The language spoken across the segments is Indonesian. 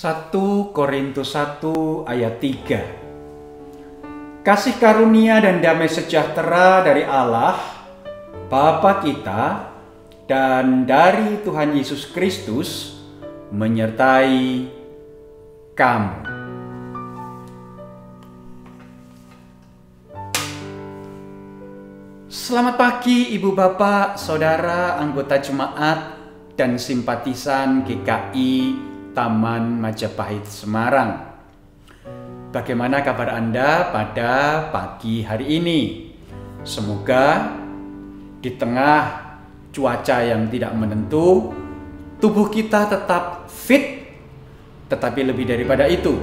1 Korintus 1 ayat 3. Kasih karunia dan damai sejahtera dari Allah, Bapa kita, dan dari Tuhan Yesus Kristus menyertai kamu. Selamat pagi Ibu Bapak, Saudara, anggota jemaat, dan simpatisan GKI Taman Majapahit Semarang. Bagaimana kabar Anda pada pagi hari ini? Semoga di tengah cuaca yang tidak menentu, tubuh kita tetap fit, tetapi lebih daripada itu,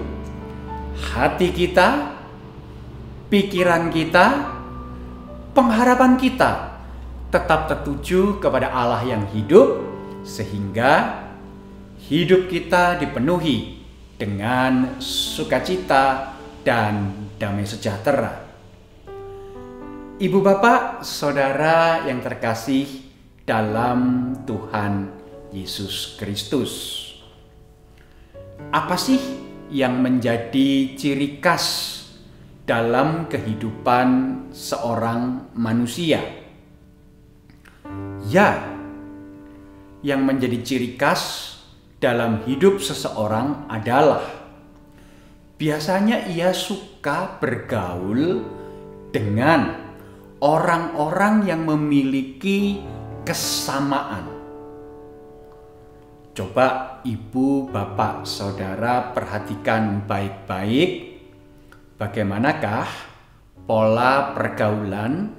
hati kita, pikiran kita, pengharapan kita tetap tertuju kepada Allah yang hidup, sehingga hidup kita dipenuhi dengan sukacita dan damai sejahtera. Ibu bapak, saudara yang terkasih dalam Tuhan Yesus Kristus. Apa sih yang menjadi ciri khas dalam kehidupan seorang manusia? Ya, yang menjadi ciri khas dalam hidup seseorang adalah biasanya ia suka bergaul dengan orang-orang yang memiliki kesamaan. Coba ibu, bapak, saudara perhatikan baik-baik bagaimanakah pola pergaulan,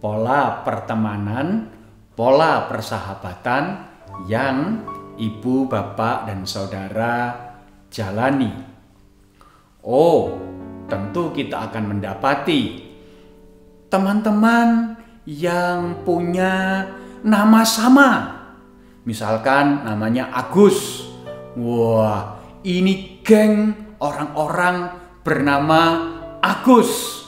pola pertemanan, pola persahabatan yang ibu, bapak, dan saudara jalani. Oh, tentu kita akan mendapati teman-teman yang punya nama sama. Misalkan namanya Agus. Wah, ini geng orang-orang bernama Agus.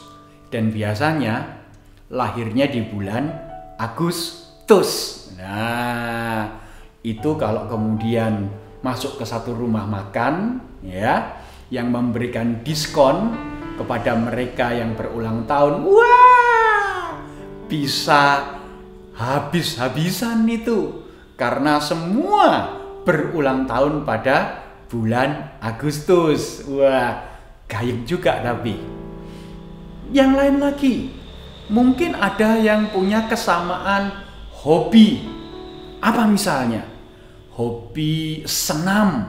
Dan biasanya lahirnya di bulan Agustus. Nah, itu kalau kemudian masuk ke satu rumah makan, ya, yang memberikan diskon kepada mereka yang berulang tahun, wah, bisa habis-habisan itu, karena semua berulang tahun pada bulan Agustus. Wah, gayeng juga. Tapi yang lain lagi, mungkin ada yang punya kesamaan hobi. Apa misalnya? Hobi senam,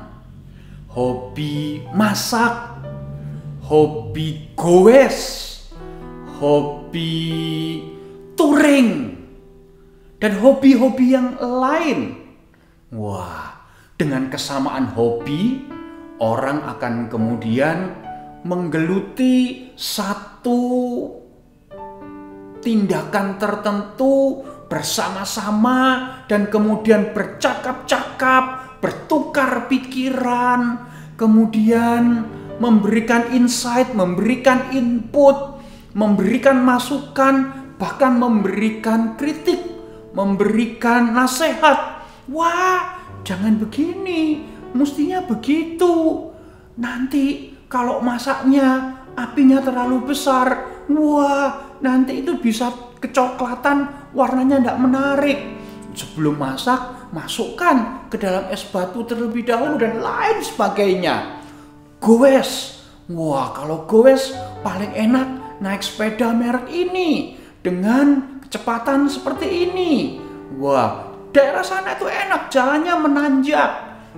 hobi masak, hobi goes, hobi touring, dan hobi-hobi yang lain. Wah, dengan kesamaan hobi, orang akan kemudian menggeluti satu tindakan tertentu bersama-sama, dan kemudian bercakap-cakap, bertukar pikiran, kemudian memberikan insight, memberikan input, memberikan masukan, bahkan memberikan kritik, memberikan nasihat. Wah, jangan begini, mestinya begitu. Nanti kalau masaknya apinya terlalu besar, wah, nanti itu bisa kecoklatan, warnanya tidak menarik. Sebelum masak, masukkan ke dalam es batu terlebih dahulu, dan lain sebagainya. Goes, wah, kalau goes paling enak naik sepeda merek ini dengan kecepatan seperti ini. Wah, daerah sana itu enak, jalannya menanjak,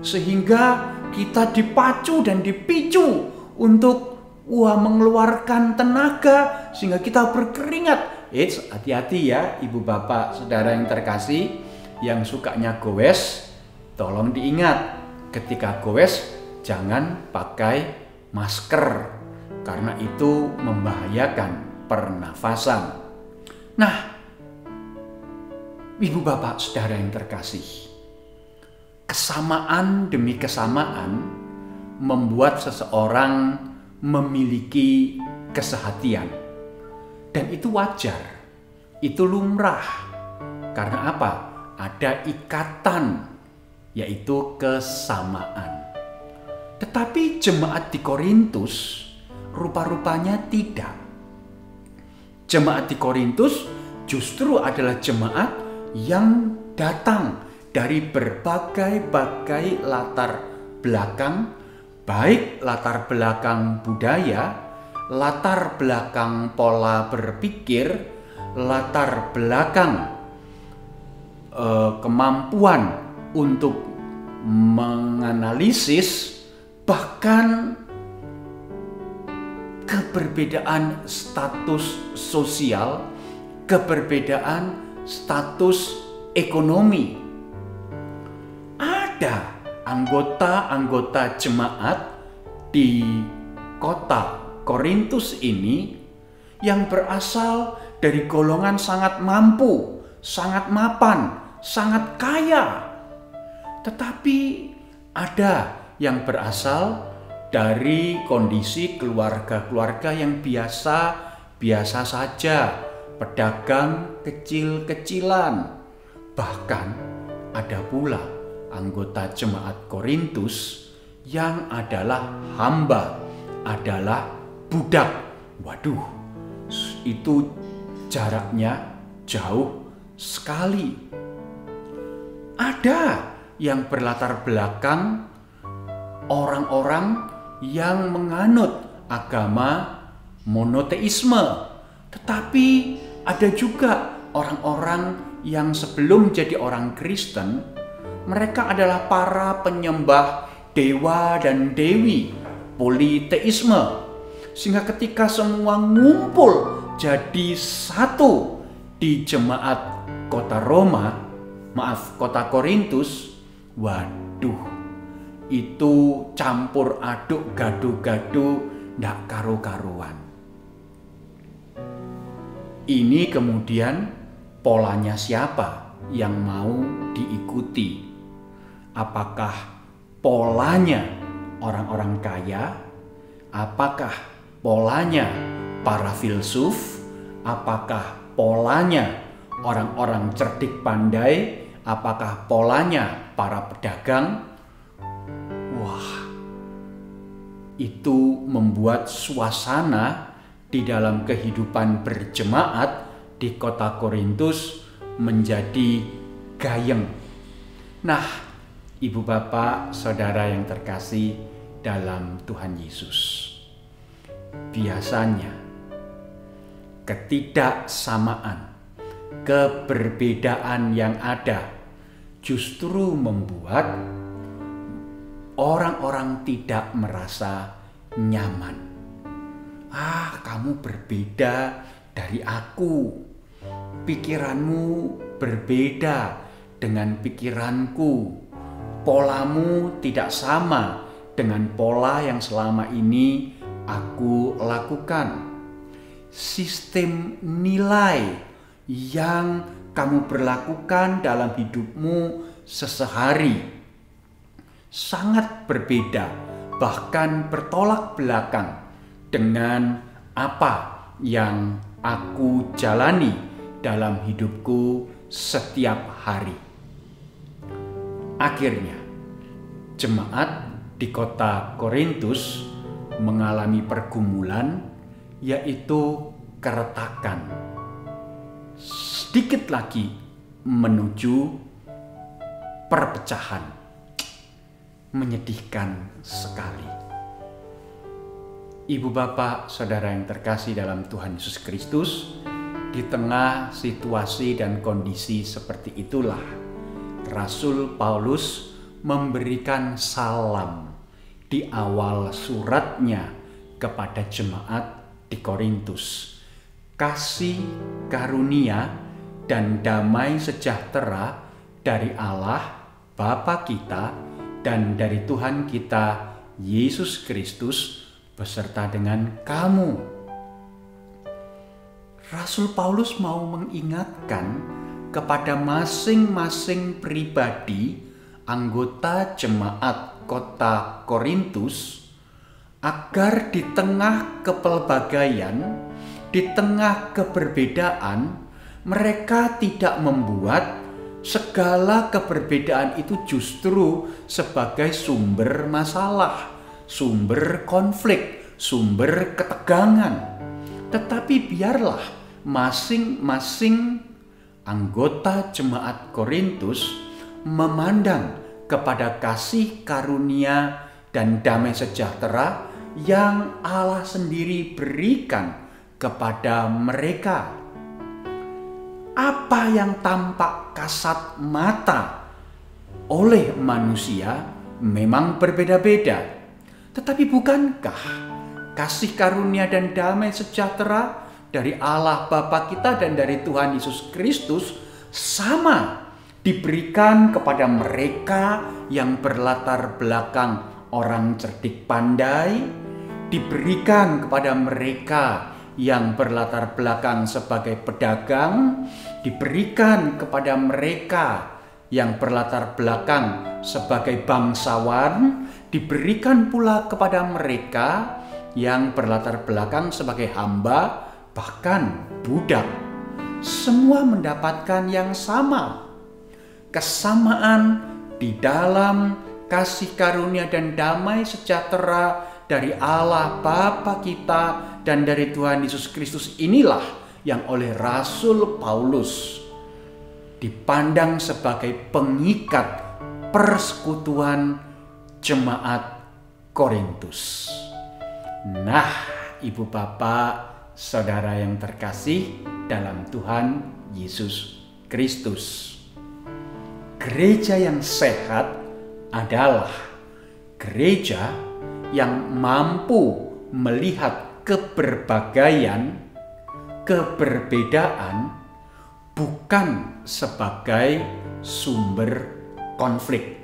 sehingga kita dipacu dan dipicu untuk mengeluarkan tenaga sehingga kita berkeringat. Hati-hati ya ibu bapak saudara yang terkasih, yang sukanya goes, tolong diingat ketika goes jangan pakai masker, karena itu membahayakan pernafasan. Nah, ibu bapak saudara yang terkasih, kesamaan demi kesamaan membuat seseorang memiliki kesehatian. Dan itu wajar, itu lumrah. Karena apa? Ada ikatan, yaitu kesamaan. Tetapi jemaat di Korintus rupa-rupanya tidak. Jemaat di Korintus justru adalah jemaat yang datang dari berbagai-bagai latar belakang, baik latar belakang budaya, latar belakang pola berpikir, latar belakang kemampuan untuk menganalisis, bahkan keberbedaan status sosial, keberbedaan status ekonomi. Ada anggota-anggota jemaat di kota Korintus ini yang berasal dari golongan sangat mampu, sangat mapan, sangat kaya. Tetapi ada yang berasal dari kondisi keluarga-keluarga yang biasa saja, pedagang kecil-kecilan. Bahkan ada pula anggota jemaat Korintus yang adalah hamba, adalah budak. Waduh, itu jaraknya jauh sekali. Ada yang berlatar belakang orang-orang yang menganut agama monoteisme. Tetapi ada juga orang-orang yang sebelum jadi orang Kristen, mereka adalah para penyembah dewa dan dewi, politeisme. Sehingga ketika semua ngumpul jadi satu di jemaat kota kota Korintus, waduh, itu campur aduk, gaduh-gaduh, ndak karu-karuan. Ini kemudian polanya siapa yang mau diikuti? Apakah polanya orang-orang kaya? Apakah polanya para filsuf? Apakah polanya orang-orang cerdik pandai? Apakah polanya para pedagang? Wah, itu membuat suasana di dalam kehidupan berjemaat di kota Korintus menjadi gayeng. Nah, ibu bapak, saudara yang terkasih dalam Tuhan Yesus, biasanya ketidaksamaan, keberbedaan yang ada justru membuat orang-orang tidak merasa nyaman. Kamu berbeda dari aku. Pikiranmu berbeda dengan pikiranku. Polamu tidak sama dengan pola yang selama ini aku lakukan. Sistem nilai yang kamu berlakukan dalam hidupmu sehari-hari sangat berbeda, bahkan bertolak belakang dengan apa yang aku jalani dalam hidupku setiap hari. Akhirnya, jemaat di kota Korintus mengalami pergumulan, yaitu keretakan. Sedikit lagi menuju perpecahan. Menyedihkan sekali. Ibu bapak, saudara yang terkasih dalam Tuhan Yesus Kristus, di tengah situasi dan kondisi seperti itulah Rasul Paulus memberikan salam di awal suratnya kepada jemaat di Korintus. Kasih karunia dan damai sejahtera dari Allah Bapa kita dan dari Tuhan kita Yesus Kristus beserta dengan kamu. Rasul Paulus mau mengingatkan kepada masing-masing pribadi anggota jemaat kota Korintus agar di tengah kepelbagaian, di tengah keberbedaan, mereka tidak membuat segala keberbedaan itu justru sebagai sumber masalah, sumber konflik, sumber ketegangan. Tetapi biarlah masing-masing anggota jemaat Korintus memandang kepada kasih karunia dan damai sejahtera yang Allah sendiri berikan kepada mereka. Apa yang tampak kasat mata oleh manusia memang berbeda-beda. Tetapi bukankah kasih karunia dan damai sejahtera dari Allah Bapa kita dan dari Tuhan Yesus Kristus sama diberikan kepada mereka yang berlatar belakang orang cerdik pandai, diberikan kepada mereka yang berlatar belakang sebagai pedagang, diberikan kepada mereka yang berlatar belakang sebagai bangsawan, diberikan pula kepada mereka yang berlatar belakang sebagai hamba, bahkan budak. Semua mendapatkan yang sama. Kesamaan di dalam kasih karunia dan damai sejahtera dari Allah Bapa kita dan dari Tuhan Yesus Kristus inilah yang oleh Rasul Paulus dipandang sebagai pengikat persekutuan jemaat Korintus. Nah, Ibu Bapak, Saudara yang terkasih dalam Tuhan Yesus Kristus, gereja yang sehat adalah gereja yang mampu melihat keberbagaian, keberbedaan bukan sebagai sumber konflik.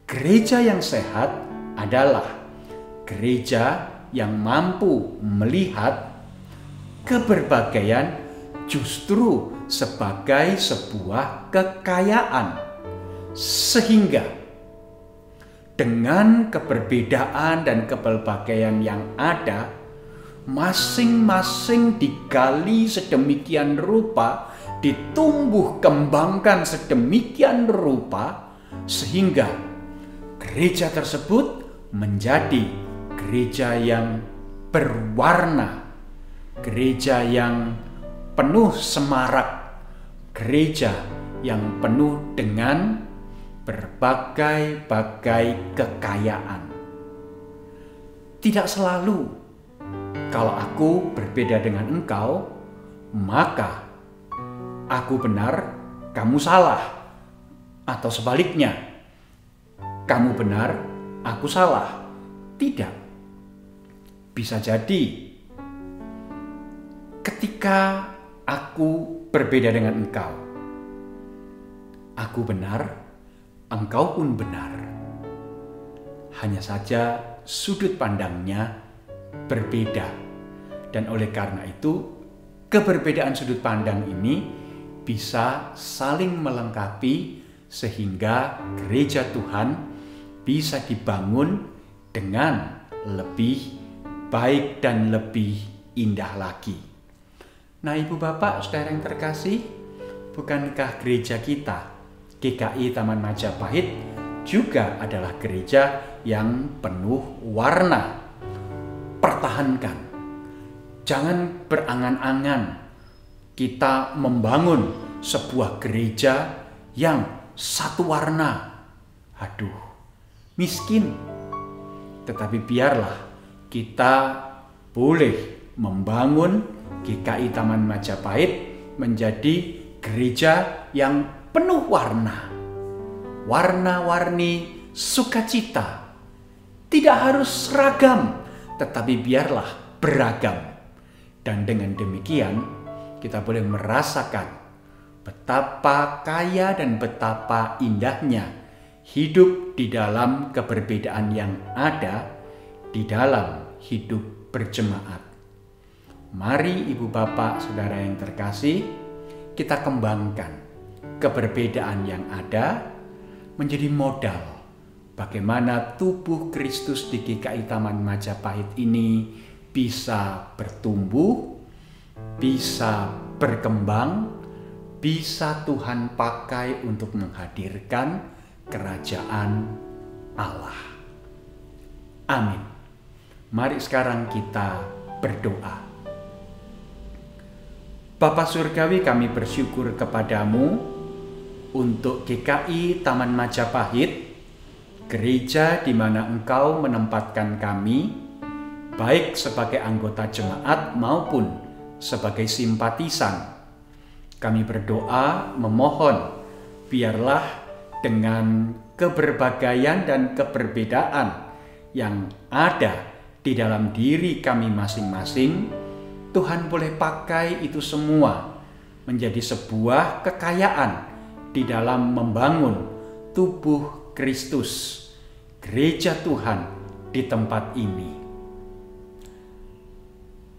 Gereja yang sehat adalah gereja yang mampu melihat keberbagaian justru sebagai sebuah kekayaan, sehingga dengan keberbedaan dan keberbagaian yang ada, masing-masing digali sedemikian rupa, ditumbuh kembangkan sedemikian rupa, sehingga gereja tersebut menjadi gereja yang berwarna, gereja yang penuh semarak, gereja yang penuh dengan berbagai-bagai kekayaan. Tidak selalu kalau aku berbeda dengan engkau, maka aku benar, kamu salah. Atau sebaliknya, kamu benar, aku salah. Tidak. Bisa jadi ketika aku berbeda dengan engkau, aku benar, engkau pun benar. Hanya saja sudut pandangnya berbeda. Dan oleh karena itu, keberbedaan sudut pandang ini bisa saling melengkapi sehingga gereja Tuhan bisa dibangun dengan lebih baik dan lebih indah lagi. Nah, Ibu Bapak, Saudara yang terkasih, bukankah gereja kita GKI Taman Majapahit juga adalah gereja yang penuh warna? Pertahankan. Jangan berangan-angan kita membangun sebuah gereja yang satu warna. Aduh, miskin. Tetapi biarlah kita boleh membangun GKI Taman Majapahit menjadi gereja yang penuh warna. Warna-warni sukacita. Tidak harus seragam, tetapi biarlah beragam. Dan dengan demikian kita boleh merasakan betapa kaya dan betapa indahnya hidup di dalam keberbedaan yang ada di dalam hidup berjemaat. Mari Ibu Bapak Saudara yang terkasih, kita kembangkan keberbedaan yang ada menjadi modal bagaimana tubuh Kristus di GKI Taman Majapahit ini bisa bertumbuh, bisa berkembang, bisa Tuhan pakai untuk menghadirkan kerajaan Allah. Amin. Mari sekarang kita berdoa. Bapa Surgawi, kami bersyukur kepadamu untuk GKI Taman Majapahit, gereja di mana Engkau menempatkan kami, baik sebagai anggota jemaat maupun sebagai simpatisan. Kami berdoa memohon, biarlah dengan keberbagaian dan keberbedaan yang ada di dalam diri kami masing-masing, Tuhan boleh pakai itu semua menjadi sebuah kekayaan di dalam membangun tubuh Kristus, gereja Tuhan di tempat ini.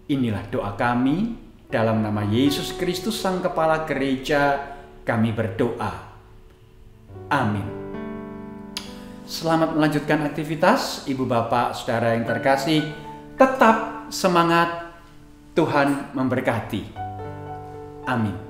Inilah doa kami, dalam nama Yesus Kristus Sang Kepala Gereja kami berdoa. Amin. Selamat melanjutkan aktivitas, Ibu Bapak, Saudara yang terkasih. Tetap semangat, Tuhan memberkati. Amin.